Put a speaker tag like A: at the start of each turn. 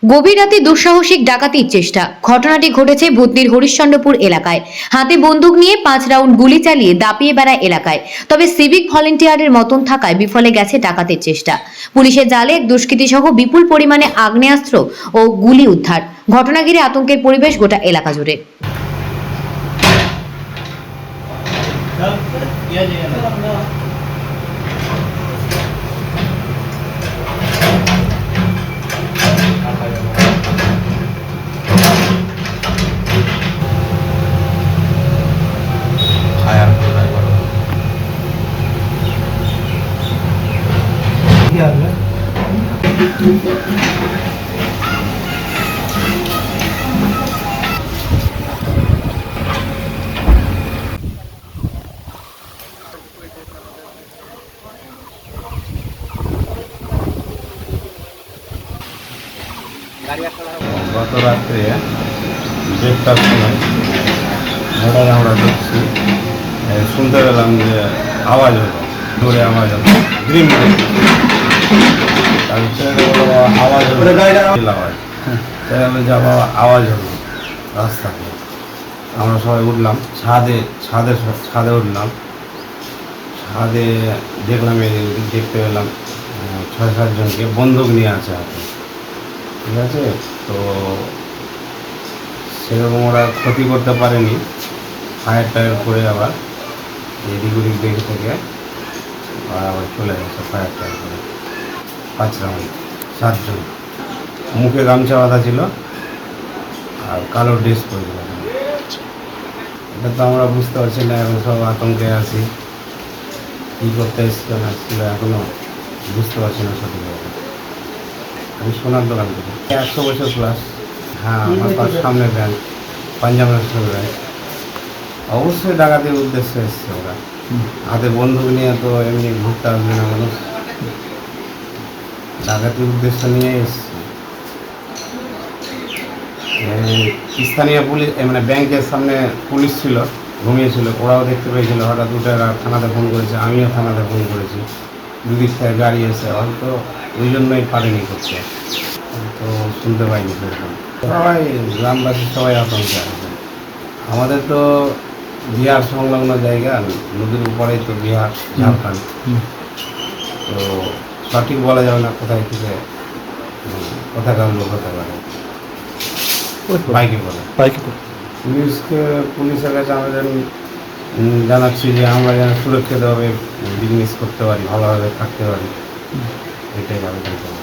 A: গভীর রাতে দুঃসাহসিক ডাকাতির চেষ্টা। ঘটনাটি ঘটেছে ভূতনির হরিশ্চন্দ্রপুর এলাকায়। হাতে বন্দুক নিয়ে 5 রাউন্ড গুলি চালিয়ে দাপিয়ে বেড়ায় এলাকায়। তবে সিভিক ভলেন্টিয়ারের মতন থাকায় বিফলে গেছে ডাকাতির চেষ্টা। পুলিশের জালে এক দুষ্কৃতী সহ বিপুল পরিমাণে আগ্নেয়াস্ত্র ও গুলি উদ্ধার। ঘটনা ঘিরে আতঙ্কের পরিবেশ গোটা এলাকা জুড়ে।
B: গত রাত্রে দেড়টার সময় হঠাৎ আমরা দেখছি শুনতে পেলাম যে আওয়াজ হলো, দূরে আওয়াজ হলো, গ্রিম আওয়াজ হলো, আওয়াজ সেখানে যে আবার আওয়াজ হলো রাস্তাতে। আমরা সবাই উঠলাম, ছাদে উঠলাম। ছাদে দেখলাম, দেখতে পেলাম 6-7 জনকে বন্দুক নিয়ে আছে হাতে, ঠিক আছে। তো সেরকম ওরা ক্ষতি করতে পারেনি। ফায়ার টায়ার করে আবার এদিক ওদিক দেখে থেকে ওরা আবার চলে গেছে ফায়ার টায়ার করে। 5 রাউন্ড, 7 জন। মুখে গামছা বাঁধা ছিল আর কালো ড্রেস পরেছিল। এটা তো আমরা বুঝতে পারছি না, এখন সব আতঙ্কে আছি। কী করতে এসছিল না এসছিল এখনও বুঝতে পারছি না সঠিকভাবে। আমি সোনার দোকান থেকে 100 বছর প্লাস। হ্যাঁ, আমার সামনে ব্যাংক, পাঞ্জাব ন্যাশনাল ব্যাংক। অবশ্যই ডাকাতির উদ্দেশ্যে এসছে ওরা। হাতে বন্দুক নিয়ে তো এমনি ঘুরতে আসবে না মানুষ, ডাকাতির উদ্দেশ্য নিয়ে এসছে। স্থানীয় পুলিশ, মানে ব্যাংকের সামনে পুলিশ ছিল, ঘুমিয়েছিল, ওরাও দেখতে পেয়েছিল। হঠাৎ উঠে থানাতে ফোন করেছে, আমিও থানাতে ফোন করেছি। দুদিক থেকে গাড়ি এসে হয়তো ওই জন্যই পারেনি করতে, তো শুনতে পাইনি সেরকম। সবাই গ্রামবাসী সবাই আতঙ্কে আছে। আমাদের তো বিহার সংলগ্ন জায়গা, নদীর উপরেই তো বিহার, ঝাড়খণ্ড। তো সঠিক বলা যাবে না কোথায় থেকে কোথাকার লোক হতে পারে। বাইকে করে পুলিশের কাছে আমাদের জানাচ্ছি যে আমরা যেন সুরক্ষিতভাবে বিজনেস করতে পারি, ভালোভাবে থাকতে পারি, এটাই আবেদন করব।